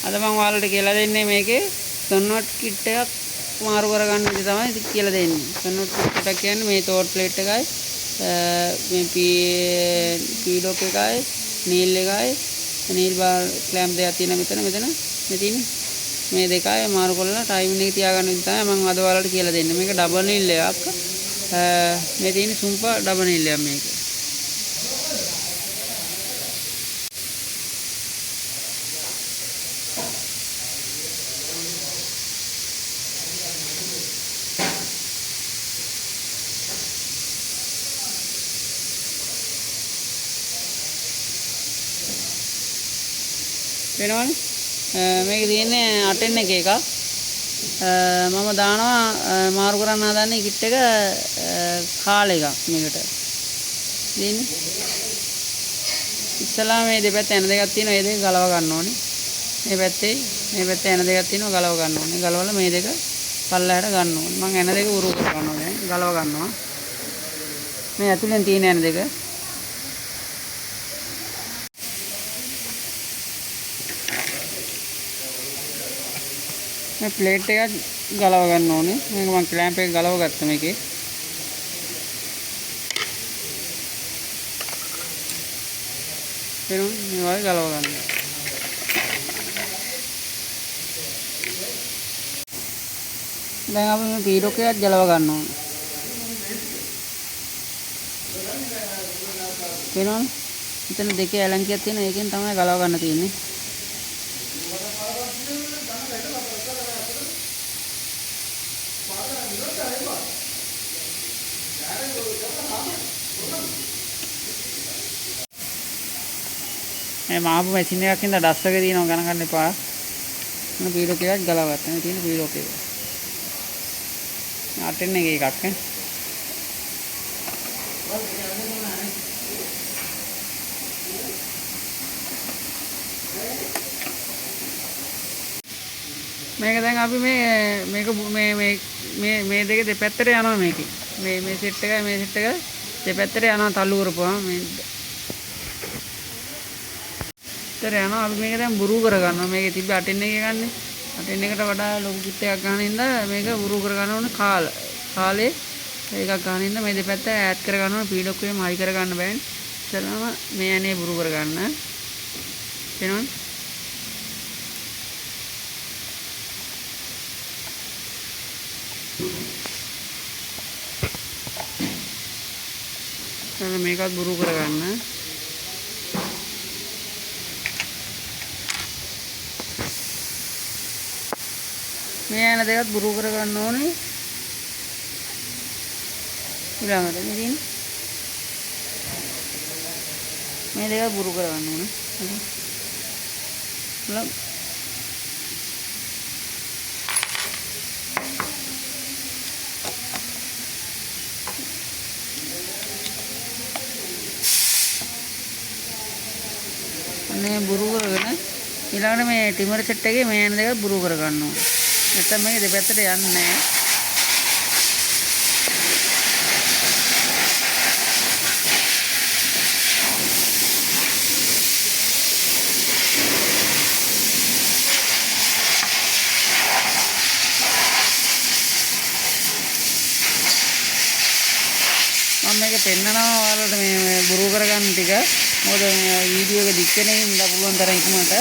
අද මම ඔයාලට කියලා දෙන්නේ මේකේ සොන්නොට් කිට් එකක් මාරු කරගන්න විදිහ තමයි කියලා දෙන්නේ. සොන්නොට් කිට් එක කියන්නේ මේ තෝට් ප්ලේට් එකයි මේ පීඩොක් එකයි නීල් එකයි නීල් බාර් ක්ලෑම්ප් දෙකක් තියෙනවා මෙතන තියෙන්නේ මේ දෙකයි මාරු කරලා ටයිමින් එක තියාගන්න විදිහ තමයි මම අද ඔයාලට කියලා දෙන්නේ. මේක ඩබල් නීල් එකක්. මේ තියෙන්නේ සුම්පා ඩබල් නීල් එකක් මේක. වෙනවනේ මේක තියෙන්නේ 8 එක එකක් මම දානවා මාරු කරන්න හදන්නේ කිට් එක කාල එකක් මේකට දෙන්නේ ඉස්සලා මේ දෙපැත්ත එන දෙකක් තියෙනවා ඒ දෙක ගලව ගන්න ඕනේ මේ පැත්තේ එන දෙකක් තියෙනවා ගලව ගන්න ඕනේ ගලවලා මේ දෙක පල්ලහැට ගන්න ඕනේ මම එන දෙක උරු කර ගන්නවා දැන් ගලව ගන්නවා මේ ඇතුලෙන් තියෙන එන දෙක මේ ප්ලේට් එක ගලව ගන්න ඕනේ. මේක මම ක්ලෑම්ප් එක ගලව ගත්තා මේකේ. එනවා මේ වගේ ගලව ගන්න. දැන් අපි මේ පීඩොක් එකත් ගලව ගන්න ඕනේ. එනවනේ. මෙතන දෙකේ ඇලංකියක් තියෙනවා. ඒකෙන් තමයි ගලව ගන්න තියෙන්නේ. මේ මාපු මැෂින් එකක් ඉඳලා ඩස් එක දිනව ගණන් ගන්න එපා. මොන පීඩොක් එකක් ගලව ගත්තා. මේ තියෙන පීඩොක් එක. 8 එක එකක් නේ. මේක දැන් අපි මේ දෙක දෙපැත්තට යනවා මේකේ. මේ සෙට් එකයි මේ සෙට් එක දෙපැත්තට යනවා තල්ලු කරපුවාම මේ තර යනවා අපි මේක දැන් බුරු කර ගන්නවා. මේකේ තිබ්බ 8 එක ගන්න. 8 එකට වඩා ලොකු කිට් එකක් ගන්න ඉඳලා මේක බුරු කර ගන්න ඕනේ කාලේ ඒකක් ගන්න ඉඳලා මේ දෙපැත්ත ඈඩ් කර ගන්න ඕනේ. පීඩොක් එකම හයි කර ගන්න බෑනේ. ඉතලම මේ ඇනේ බුරු කර ගන්න. එනවනේ මේකත් බුරු කරගන්න. මේ යන දෙකත් බුරු කරගන්න ඕනේ. ඊළඟට ඉතින් මේ දෙක බුරු කරගන්න ඕනේ. මේ බුරු කරගෙන ඊළඟට මේ ටිමර් සෙට් එකේ මේ යන දෙක බුරු කර ගන්න ඕනේ. නැත්නම් මේක දෙපැත්තට යන්නේ නැහැ. මම මේක පෙන්නනවා ඔයාලට මේ බුරු කරගන්න ටික. මොකද මේ වීඩියෝ එක දික් වෙන හින්දා පුළුවන් තරම් ඉක්මනට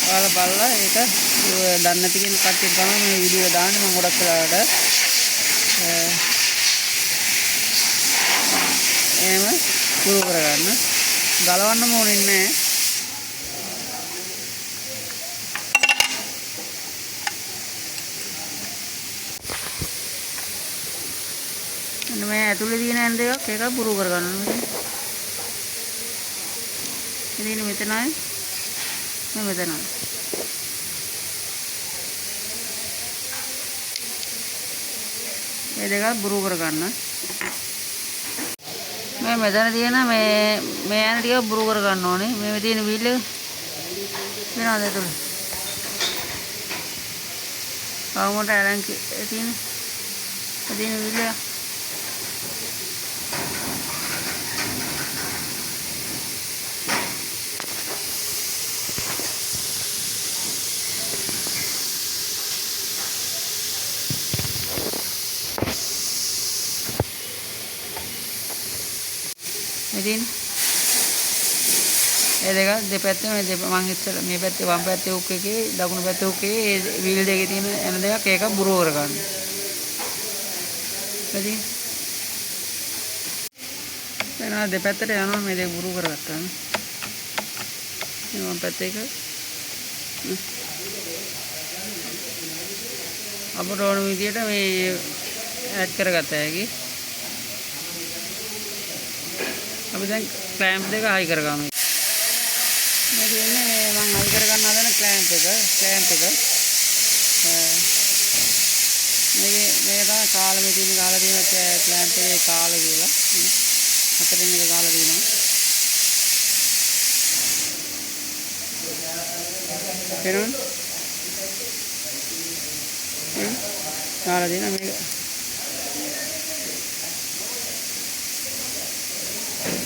ඔයාලා බලලා ඒක දන්නේ නැති කෙනෙක් කට්ටියට තමයි මේ වීඩියෝ දාන්නේ මම ගොඩක් වෙලාවට. එහෙම බුරු කරගන්න. ගලවන්න ඕනේ නැහැ. මේ ඇතුලේ තියෙන ඇන් දෙකක් ඒක බුරු කරගන්න ඕනේ. ඉතින් මෙතනයි මෙතනයි. මේ දෙක බුරු කරගන්න. මේ මෙතන තියෙන මේ ඇන් ටික බුරු කරගන්න ඕනේ. මේ තියෙන වීල් එක වෙනවද ඇතුලේ? කවුමට ඇලංකි තියෙන වීල් එක ඉතින් ඒ දෙක දෙපැත්තේ මම ඉස්සර මේ පැත්තේ වම් පැත්තේ හුක් එකේ දකුණු පැත්තේ හුක් එකේ ඒ වීල් දෙකේ තියෙන එන දෙකක් ඒක බුරුව කරගන්න. ඉතින් එනවා දෙපැත්තට යනවා මේ දෙක බුරුව කරගත්තා. මේ වම් පැත්තේ එක අපට ඕන විදියට මේ ඇඩ් කරගත්තා හැකි. අපි දැන් ක්ලෑම්ප් දෙක හයි කරගමු. මේ කියන්නේ මම හයි කරගන්න හදන ක්ලෑම්ප් එක. මේක තමයි කාලෙ තියෙන ක්ලෑම්ප් එකේ කාලය කියලා. හතරෙන් එක කාලය තියෙනවා. එනවා. කාලය තියෙනවා මේක.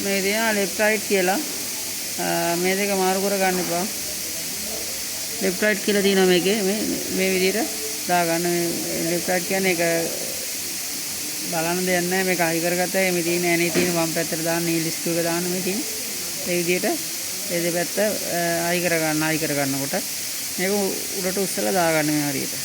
මේ තියෙනවා left right කියලා. මේ දෙක මාරු කර ගන්න එපා. left right කියලා තියෙනවා මේකේ මේ විදිහට දාගන්න. මේ left right කියන්නේ ඒක බලන්න දෙයක් නැහැ. මේක හයි කරගත්තා. මේ තියෙන ඇනේ තියෙන වම් පැත්තට දාන්න නීල් ස්ක්‍රූ එක දාන්න මේ තියෙන. ඒ විදිහට මේ දෙපැත්ත හයි කරගන්නකොට මේක උඩට උස්සලා දාගන්න මේ හරියට.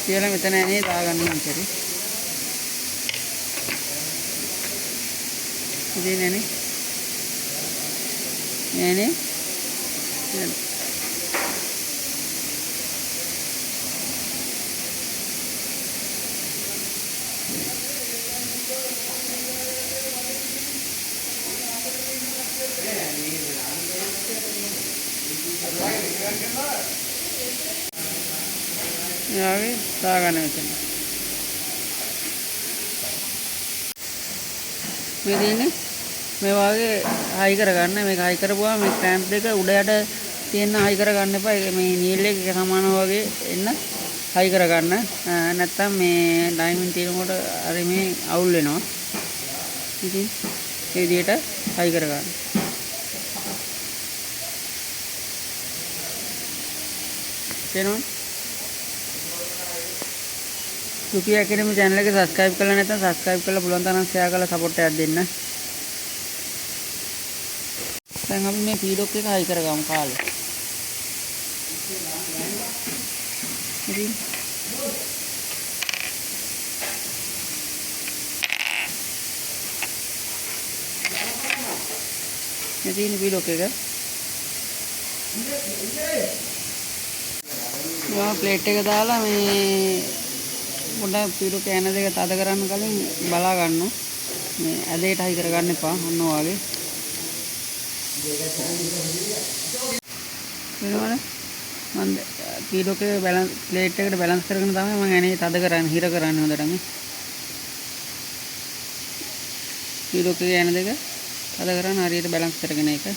කියලා මෙතන ඇනේ දාගන්න ඉතින්. ඉතින් ඇනේ යාවේ දාගන්න මෙතන. මේ දෙන්නේ මේ වාගේ හයි කරගන්න. මේක හයි කරපුවාම මේ ක්ලෑම්ප් දෙක උඩ යට තියෙන හයි කරගන්න එපා. මේ නීල් එක සමානව වගේ එන්න හයි කරගන්න. නැත්තම් මේ ඩයිමන්ඩ් තියෙනකොට අර මේ අවුල් වෙනවා. ඉතින් මේ විදිහට හයි කරගන්න. තේරෙනවද? සුපියා ඇකඩමි channel එක subscribe කරලා නැත්නම් subscribe කරලා පුළුවන් තරම් share කරලා support එකක් දෙන්න. දැන් අපි මේ පීඩොක් එක හයි කරගමු කාලේ. ඉතින් මේ තියෙන පීඩොක් එක ප්ලේට් එක දාලා මේ පොඩ්ඩක් පීඩොක් ඇන දෙක තද කරන්න කලින් බලා ගන්න. මේ ඇදේට හයි කරගන්න එපා. ඔන්න ඔයාගේ වෙනවනේ. මම පීඩොක් එක බැලන්ස් ප්ලේට් එකට බැලන්ස් කරගෙන තමයි මම ඇනේ තද කරන්නේ, හිර කරන්නේ හොඳටම. පීඩොක් එකේ ඇන දෙක තද කරන් හරියට බැලන්ස් කරගෙන ඒක.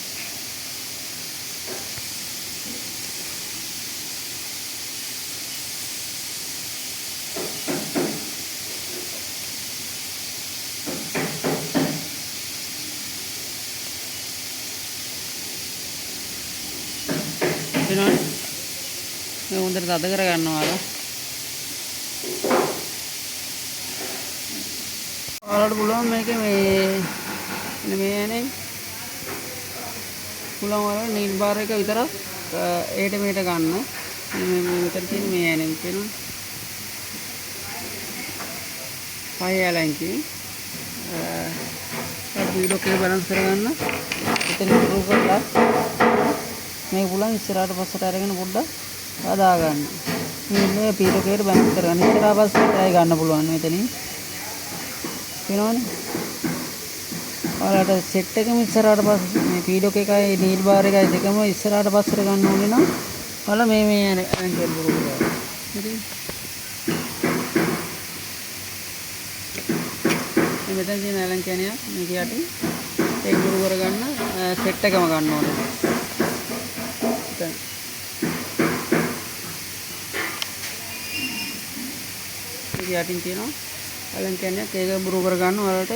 වෙනවනේ. මේ හොඳට තද කර ගන්නවා අර. ඔයාලට පුළුවන් මේකේ මේ යන්නේ පුළුවන් වල නීල් බාර් එක විතරක් ඒට මේට ගන්න. මේ මෙතන තියෙන මේ යන්නේ කියනවා. පහේ යලෙන් පීඩොක් එක බැලන්ස් කරගන්න. එතන ඉම්ප්‍රූව් කරලා මේ පුළුවන් ඉස්සරහට පස්සට අරගෙන පොඩ්ඩක් හදා ගන්න. මේ පීඩොක් එකට බැලන්ස් කරගන්න. ඉස්සරහා පස්සට ආයෙ ගන්න පුළුවන් මෙතනින්. වෙනවනේ. ඔයාලට සෙට් එකම ඉස්සරහට පස්සේ මේ පීඩොක් එකයි නීල් බාර් එකයි දෙකම ඉස්සරහට පස්සට ගන්න ඕනේ නම් ඔයාලා මේ ඇන්කල් බුරු කරගන්න. හරි. මෙතන තියෙන ඇලන් කැනියක් මේක යටින් ඒක බුරු කරගන්න සෙට් එකම ගන්න ඕනේ. දැන් මේක යටින් තියෙනවා ඇලන් කැනියක් ඒක බුරු කරගන්න ඔයාලට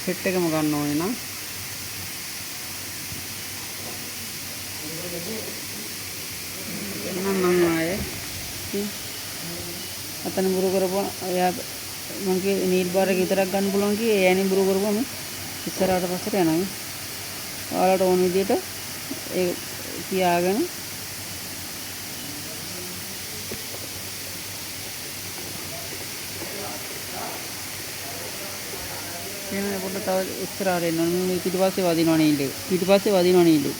සෙට් එකම ගන්න ඕනේ නම් එන්නම් මම ආයේ ඉතින් අතන බුරු කරපුවා එයා මං කිව්වේ නීල් බාර් එක විතරක් ගන්න පුළුවන් කියේ එයානේ බුරු කරපුවම ඉස්සරහට පස්සට යනවා මේ. ඔයාලට ඕන විදිහට ඒ තියාගෙන එහෙනම් පොඩ්ඩක් තව ඉස්සරහට එන්න ඕනේ. මේ පිටිපස්සේ වදිනවා නීල් එක. පිටිපස්සේ වදිනවා නීල් එක.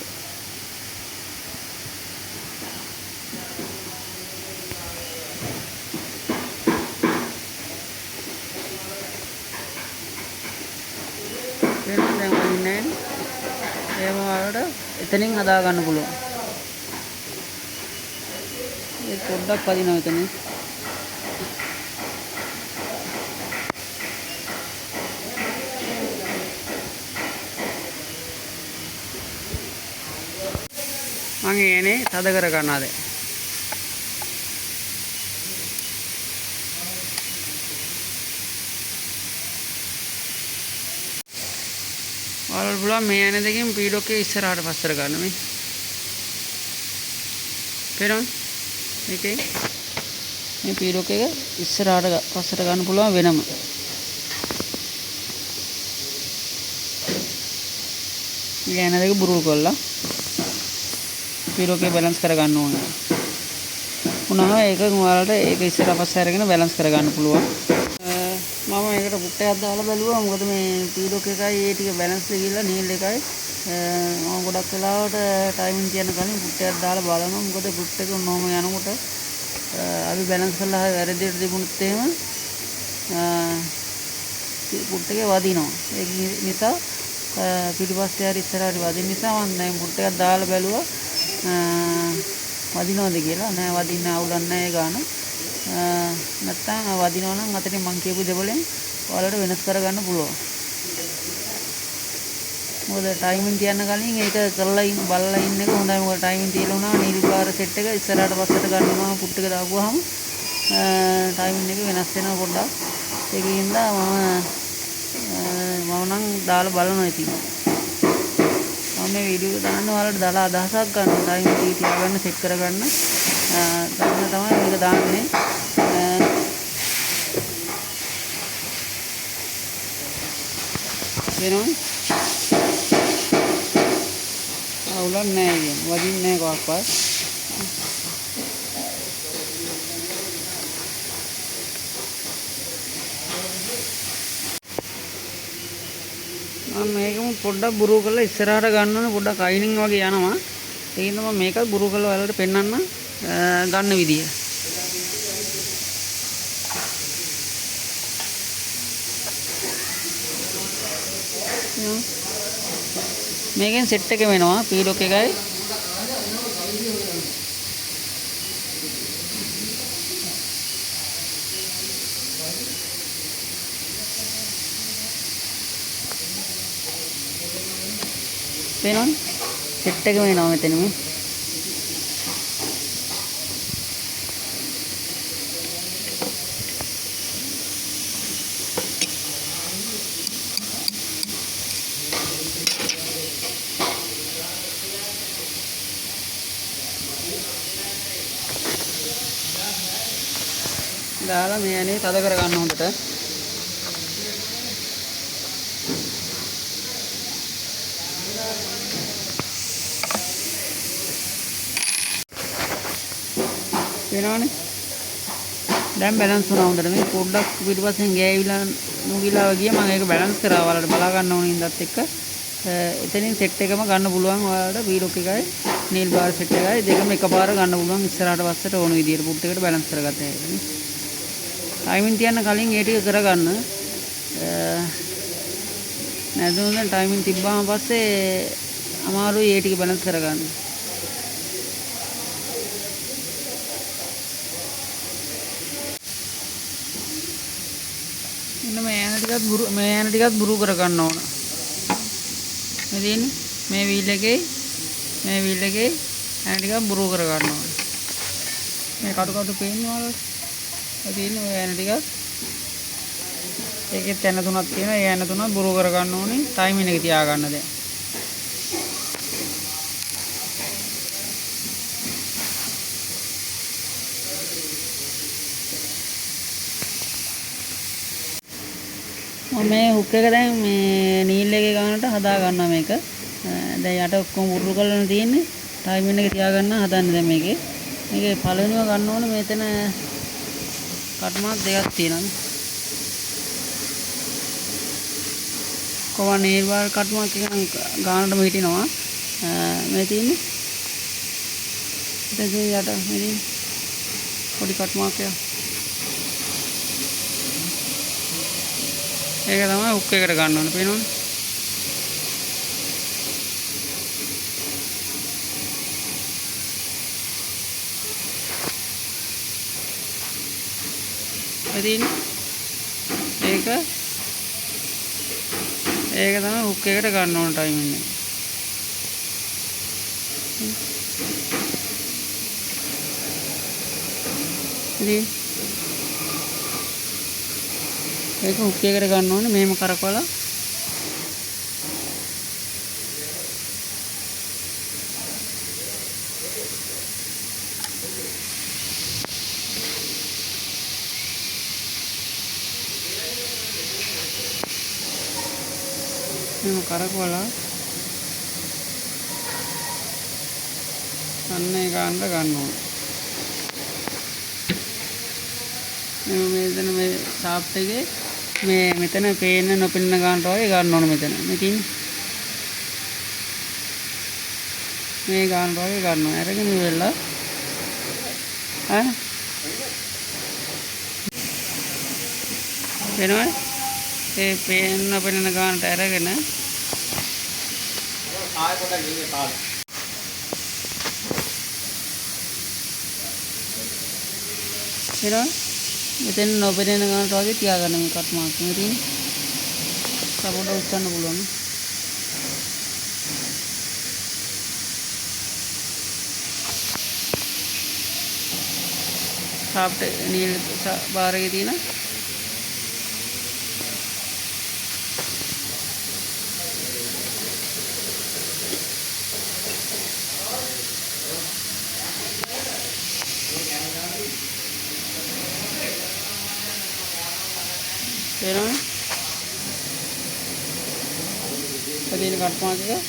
එහෙනම් දැන් වදින්නේ නැහැ. එහෙම වලට එතනින් හදා ගන්න පුළුවන්. ඒ පොඩ්ඩක් වදිනවා එතනින්. මම එනේ තද කර ගන්නවා දැන්. ඔයාලට පුළුවන් මේ ඇන දෙකෙන් පීඩොක් එක ඉස්සරහට පස්සට ගන්න මේ. පේනවද? මේකේ මේ පීඩොක් එක ඉස්සරහට පස්සට ගන්න පුළුවන් වෙනම. මේ ඇන දෙක බුරුල් කරලා පීඩොක් එක බැලන්ස් කර ගන්න ඕනේ. උනහම ඒක ඔයාලට ඒක ඉස්සරහ පස්ස අරගෙන බැලන්ස් කර ගන්න පුළුවන්. මම ඒකට පුට්ටයක් දාලා බැලුවා. මොකද මේ පීඩොක් එකයි ඒ ටික බැලන්ස් වෙගිලා නීල් එකයි මම ගොඩක් වෙලාවට ටයිමින් තියන කලින් පුට්ටයක් දාලා බලනවා. මොකද පුට් එක නොම යනකොට අපි බැලන්ස් කරලා වැරදියට තිබුණොත් එහෙම පුට් එකේ වදිනවා. ඒක නිසා පිටිපස්සේ හරි ඉස්සරහට වදින නිසා මම දැන් පුට්ටයක් දාලා බැලුවා වදිනවද කියලා. නෑ වදින්න අවුලක් නෑ ඒ ගාන. නැත්තම් වදිනවා නම් අතරින් මං කියපු දෙවලෙන් ඔයාලට වෙනස් කරගන්න පුළුවන්. මොකද ටයිමින් තියන්න කලින් ඒක කරලා බලලා ඉන්න එක හොඳයි. මොකද ටයිමින් තියලා උනා නීල් බාර් සෙට් එක ඉස්සරහට පස්සට ගන්නවා පුට් එක දාපුවාම ටයිමින් එක වෙනස් වෙනවා පොඩ්ඩක්. ඒකින්ද මම නම් දාලා බලනවා ඉතින්. මම මේ වීඩියෝ එක දාන්න ඔයාලට දාලා අදහසක් ගන්න ටයිමින් තියාගන්න සෙට් කරගන්න. දාන්න තමයි මේක දාන්නේ. වෙනවනේ අවුලක් නැහැ කියන්නේ වදින්නේ නැහැ කොහොක්වත්. මම මේකම පොඩ්ඩක් බුරු කරලා ඉස්සරහට ගන්න ඕනේ. පොඩ්ඩක් අයිනින් වගේ යනවා. ඒකින්ද මම මේකත් බුරු කරලා ඔයාලට පෙන්නන්න ගන්න විදිය. මේකෙන් සෙට් එක වෙනවා පීඩොක් එකයි පේනවද? සෙට් එක වෙනවා මෙතන මේ. දාලා මේ ඇනේ තද කර ගන්න හොඳට. වෙනවනේ. දැන් බැලන්ස් වුණා හොඳට. මේ පොඩ්ඩක් පිටිපස්සෙන් ගෑවිලා නුගිලා ගියා. මම ඒක බැලන්ස් කරා ඔයාලට බලා ගන්න ඕනේ ඉඳත් එක්ක. එතනින් සෙට් එකම ගන්න පුළුවන් ඔයාලට පීඩොක් එකයි නීල් බාර් සෙට් එකයි දෙකම එකපාර ගන්න පුළුවන්. ඉස්සරහට පස්සට ඕන විදියට පුට් එකට බැලන්ස් කරගත්ත හැකියි. ටයිමින් තියන්න කලින් ඒ ටික කරගන්න. නැත්නම් දැන් ටයිමින් තිබ්බාම පස්සේ අමාරුයි ඒ ටික බැලන්ස් කරගන්න. ඉන්න මේ ඇන ටිකත් බුරු කරගන්න ඕන. මේ තියෙන්නේ මේ වීල් එකේ ඇන ටිකක් බුරු කරගන්න ඕන. මේ කටු පේන්නේ ඔයාලට. තියෙන ඔය ඇන ටිකක් ඒකෙත් ඇන තුනක් තියෙනවා. ඒ ඇන තුනක් බුරු කර ගන්න ඕනේ. ටයිමින් එක තියා ගන්න දැන්. මම මේ හුක් එක දැන් මේ නීල් එකේ ගන්නට හදා ගන්නවා මේක. දැන් යට ඔක්කොම උරුරු කරලා තියෙන්නේ. ටයිමින් එක තියාගන්න හදන්නේ දැන් මේකේ. මේකේ පළවෙනිව ගන්න ඕනේ මෙතන කට් මාක් දෙකක් තියෙනවා. කොහොම නීල් වල කට් මාක් එක නම් ගන්නටම හිටිනවා. මේ තියෙන්නේ. දැන් යට මේ පොඩි කට් මාක් එක. ඒක තමයි හුක් එකට ගන්න ඕනේ. පේනවනේ. ඉතින් ඒක තමයි හුක් එකට ගන්න ඕන ටයිමින් එක. ඉතින් ඒක හුක් එකට ගන්න ඕනේ මෙහෙම කරකවලා මෙහෙම කරකවලා අන්න ඒ ගන්න ඕනේ. මෙතන මේ ෂාෆ්ට් එකේ මේ මෙතන පේන්න නොපෙනෙන ගන්නට වගේ ගන්න ඕනේ මෙතන. මෙතින් මේ ගන්නට වගේ ගන්නවා. අරගෙන ඉවරලා වෙනවද? ඒ පේන්න නොපෙනෙන ගන්නට අරගෙන ආයෙ පොඩක් ගිහින් පාල. වෙනවද? මෙතන නොපෙනෙන ගන්නට වගේ තියාගන්න මේ කට් මාක් එකේ තියෙන. සපෝට උස්සන්න පුළුවන්. ෂාෆ්ට් නීල් බාර් එකේ තියෙන පේනවනේ. අදින කට් මාක් එක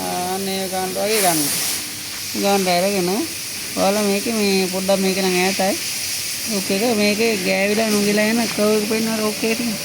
අනේ ගන්න වගේ ගන්න. ගන්න අරගෙන ඔයාලා මේකේ මේ පොඩ්ඩක් මේක නම් ඈතයි. හුක් එක මේකේ ගෑවිලා නුගිලා යන කව් එක පෙන්නන හුක් එකට තියෙන.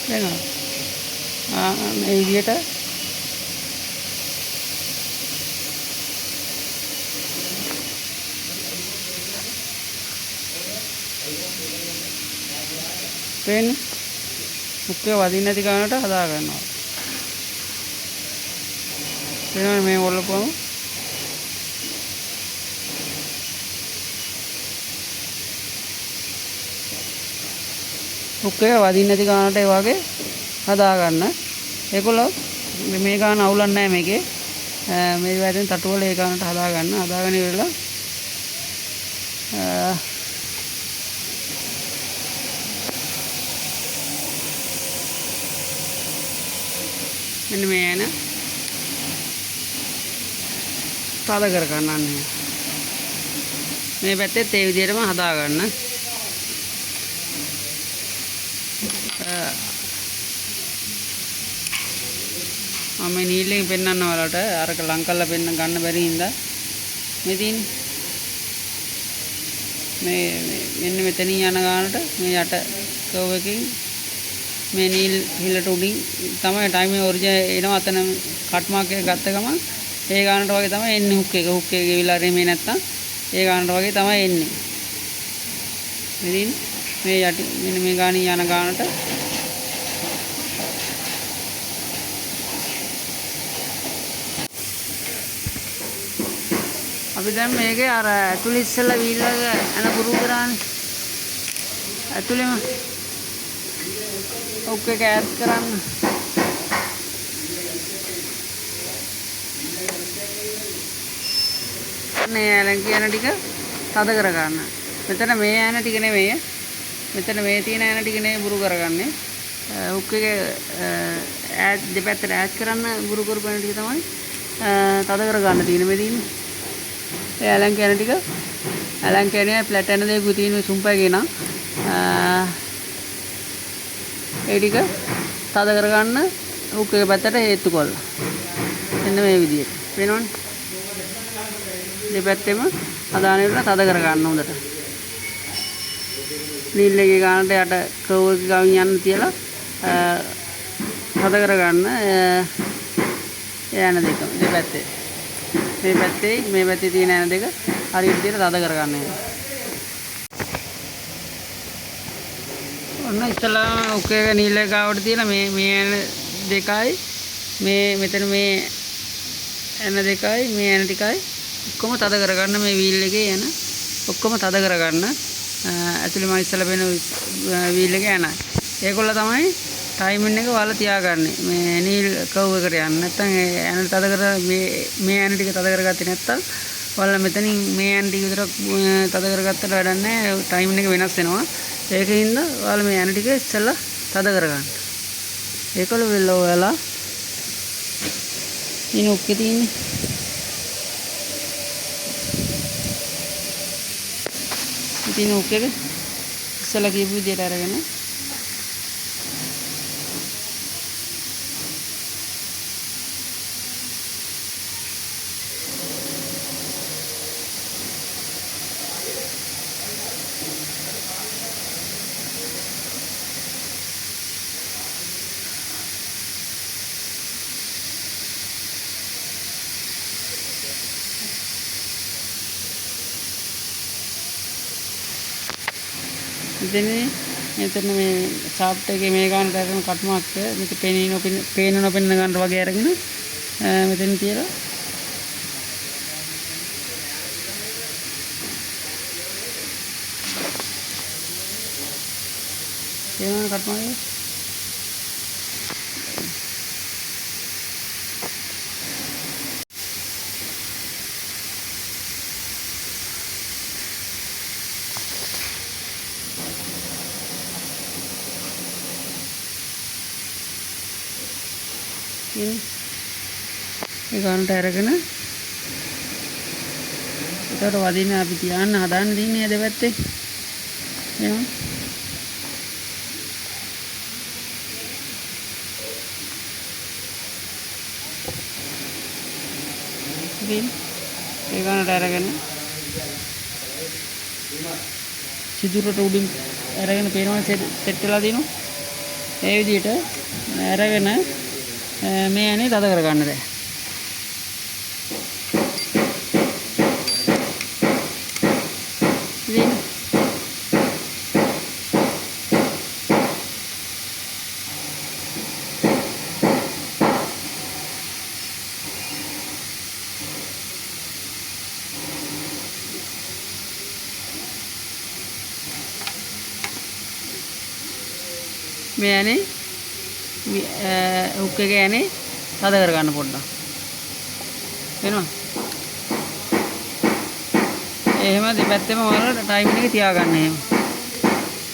වෙනවා. මේ විදියට පේන්නේ මුක්කේ වදින්න නැති ගන්නට හදා ගන්නවා. පේනවනේ මේ ඔල්ලපුවම මුක්කේ වදින්න නැති ගන්නට ඒ වගේ හදා ගන්න. ඒකවල මේ ගාන අවුලන්නේ නැහැ මේකේ. මේ වයින් තටුවල ඒ ගානට හදා ගන්න. හදාගෙන ඉවරලා මෙන්න මේ යන තද කර ගන්නන්නේ. මේ පැත්තෙත් ඒ විදිහටම හදා ගන්න. මම නීලෙන් පෙන්නන්න ඔයාලට අරක ලං කරලා පෙන්න ගන්න බැරි හින්දා මේ තියෙන්නේ මේ මෙන්න මෙතනින් යන ගානට මේ යට කර්ව් එකකින් මේ නීල් හිලට උඩින් තමයි ටයිමේ ඔරිජිනල් එනවා. අතන කට් මාක් එක ගත්ත ගමන් ඒ ගානට වගේ තමයි එන්නේ හුක් එක. හුක් එක ගෙවිලා රෙමේ නැත්තම් ඒ ගානට වගේ තමයි එන්නේ. මෙදින් මේ යටි මෙන්න මේ ගානින් යන ගානට අපි දැන් මේකේ අර ඇතුළේ ඉස්සෙල්ලා වීල් එක යන පුරුදු කරානේ. ඇතුළේම හුක් එක ඈඩ් කරන්න. මේ ඇලන් කියන ටික තද කර ගන්න. මෙතන මේ ඇන ටික නෙමෙයි. මෙතන මේ තියෙන ඇන ටික නෙමෙයි බුරු කරගන්නේ. හුක් එක ඈඩ් දෙපැත්තට ඈඩ් කරන්න බුරු කරපන ටික තමයි තද කර ගන්න තියෙන්නේ මේ තියෙන්නේ. ඒ ඇලන් කියන ටික ඇලන් කියන්නේ ප්ලැට් ඇන දෙක තියෙන සුම්පය කියන ඒ ටික තද කරගන්න හුක් එක පැත්තට හේතු කරලා. එන්න මේ විදිහට. වෙනවනේ. දෙපැත්තෙම අදාන වෙලා තද කරගන්න හොඳට. නීල් එකේ ගන්නට යට කර්ව් එක ගාවින් යන්න තියලා තද කරගන්න යන දෙක දෙපැත්තේ. මේ පැත්තේ තියෙන යන දෙක හරියට විදිහට තද කරගන්න ඕනේ. ඔන්න ඉතලා හුක් එක නීල් එක ගාවට තියලා මේ යන දෙකයි මෙතන මේ යන දෙකයි මේ යන ටිකයි ඔක්කොම තද කරගන්න මේ වීල් එකේ යන ඔක්කොම තද කරගන්න ඇතුළේ මම ඉස්සලා වෙන වීල් එක යන. ඒගොල්ල තමයි ටයිමින් එක වල තියාගන්නේ. මේ නීල් කර්ව් එකට යන්න. නැත්නම් යන තද කර මේ යන ටික තද කරගත්තේ නැත්නම් වල මෙතනින් මේ යන ටික විතර තද කරගත්තට වැඩක් නැහැ. ටයිමින් එක වෙනස් වෙනවා. ඒකින්ද වල මේ යන ටික ඉස්සලා තද කරගන්න. ඒකවල වෙල ඔයාලා ඉන්න ඔක්කේ තියෙන්නේ. ඉතින් හුක් එක ඉස්සලා කියපු විදිහට අරගෙන මෙතන මේ ෂාෆ්ට් එකේ මේ ගන්නට අරගෙන කට් මාක් එක මේක පේන නොපෙනෙන ගන්න වගේ අරගෙන මෙතන තියලා පේනවනේ කට් මාක් එක. මේ ගන්නට අරගෙන ඒකට වදින්න අපි තියන්න හදාන්න තියන්නේ දෙපැත්තේ එහෙනම් ඉතින් ඒ ගන්නට අරගෙන සිදුරට උඩින් අරගෙන පේනවා සෙට් වෙලා දිනු ඒ විදිහට අරගෙන මේ යන්නේ තද කරගන්න දැන්. ඉතින් මේ යන්නේ හුක් එක යන්නේ තද කරගන්න පොඩ්ඩක්. වෙනවා. එහෙම දෙපැත්තෙම වල ටයිම් එක තියාගන්න එහෙම.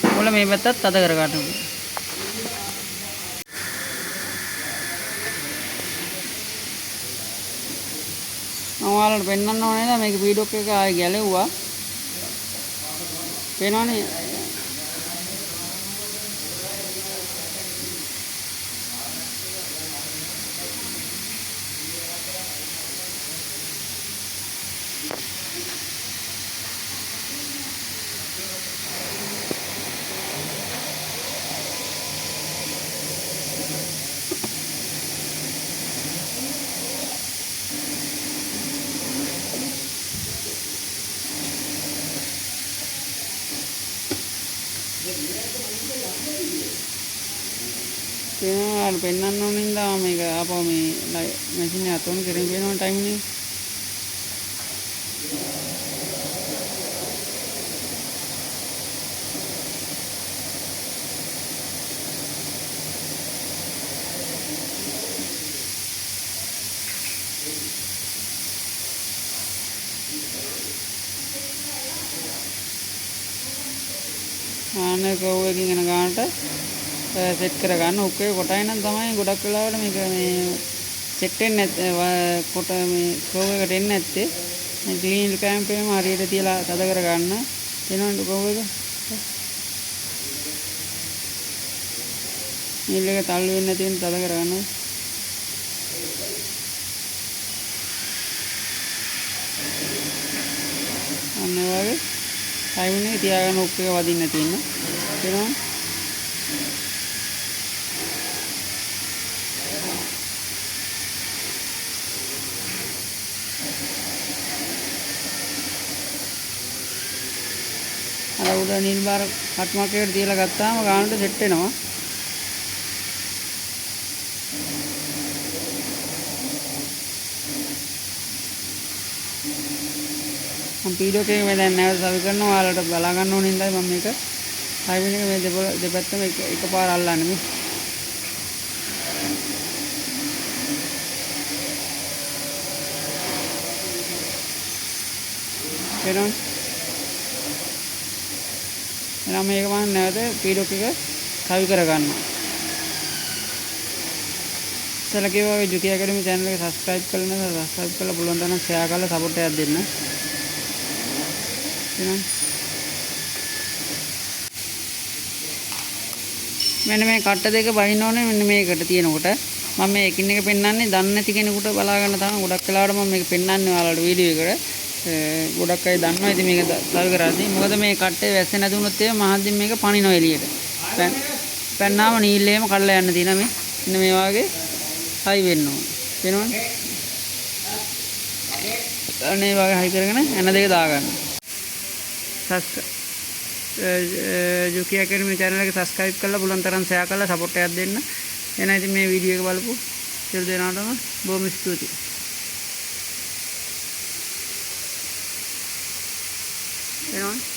ඔයාලා මේ පැත්තත් තද කරගන්න ඕනේ. මම ඔයාලට පෙන්නන්න ඕනේ නේද මේක පීඩොක් එක ආයෙ ගැලෙව්වා. පේනවනේ. පේනවා පෙන්නන්න ඕන නිසා මේක ආපහු මේ මැෂින් එක අතෝන කරගෙන පේනවා ටයිම් එක ආනේ කව් එකකින් එන ගානට සෙට් කරගන්න. හුක් එක කොටයි නම් තමයි ගොඩක් වෙලාවට මේක මේ සෙට් වෙන්නේ නැත්නම් කොට මේ කව් එකට එන්නේ නැත්තේ. මේ ඩ්‍රීල් කැම්ප් එකම හරියට තියලා තද කරගන්න. එනවනේ කව් එක. නීල් එක තල්ලු වෙන්නේ නැති වෙන තද කරගන්න. අන්න ඒ වගේ ටයිමින් එක තියාගන්න හුක් එක වදින්න නැති වෙන. එනවා. අර උඩ නිල් බාර කට්මක් එකට තියලා ගත්තාම ගානට සෙට් වෙනවා. මම පීඩෝ එකේ මේ දැන් නැවත සවි කරනවා. ඔයාලට බලා ගන්න ඕන හින්දායි මම මේක ටයිමින් එක මේ දෙපැත්තම එකපාර අල්ලන්නේ මේ. එනවා. එහෙනම් මේක මම නැවත පීඩොක් එක සවි කරගන්නවා. ඉතල කිව්වා වගේ ජුකි ඇකඩමි channel එක subscribe කරලා නැත්නම් subscribe කරලා පුළුවන් තරම් share කරලා support එකක් දෙන්න. එහෙනම් මෙන්න මේ කට්ට දෙක බහින්න ඕනේ මෙන්න මේකට තියෙනකොට මම මේ එකින් එක පෙන්වන්නේ දන්නේ නැති කෙනෙකුට බලා ගන්න තමයි ගොඩක් වෙලාවට මම මේක පෙන්වන්නේ ඔයාලට වීඩියෝ එකට. ගොඩක් අය දන්නවා ඉතින් මේක සවි කරද්දී. මොකද මේ කට්ටේ වැස්සේ නැති වුණොත් එහෙම මහද්දින් මේක පනිනවා එළියට. පැන්නාම නීල් එහෙම කඩලා යන්න තියෙනවා මේ. මෙන්න මේ වගේ හයි වෙන්න ඕනේ. වෙනවනේ. අනේ වගේ හයි කරගෙන එන දෙක දාගන්න. ජුකි ඇකඩමි channel එක subscribe කරලා පුළුවන් තරම් share කරලා support එකක් දෙන්න. එහෙනම් ඉතින් මේ වීඩියෝ එක බලපු සියලු දෙනාටම බොහොම ස්තුතියි. You know?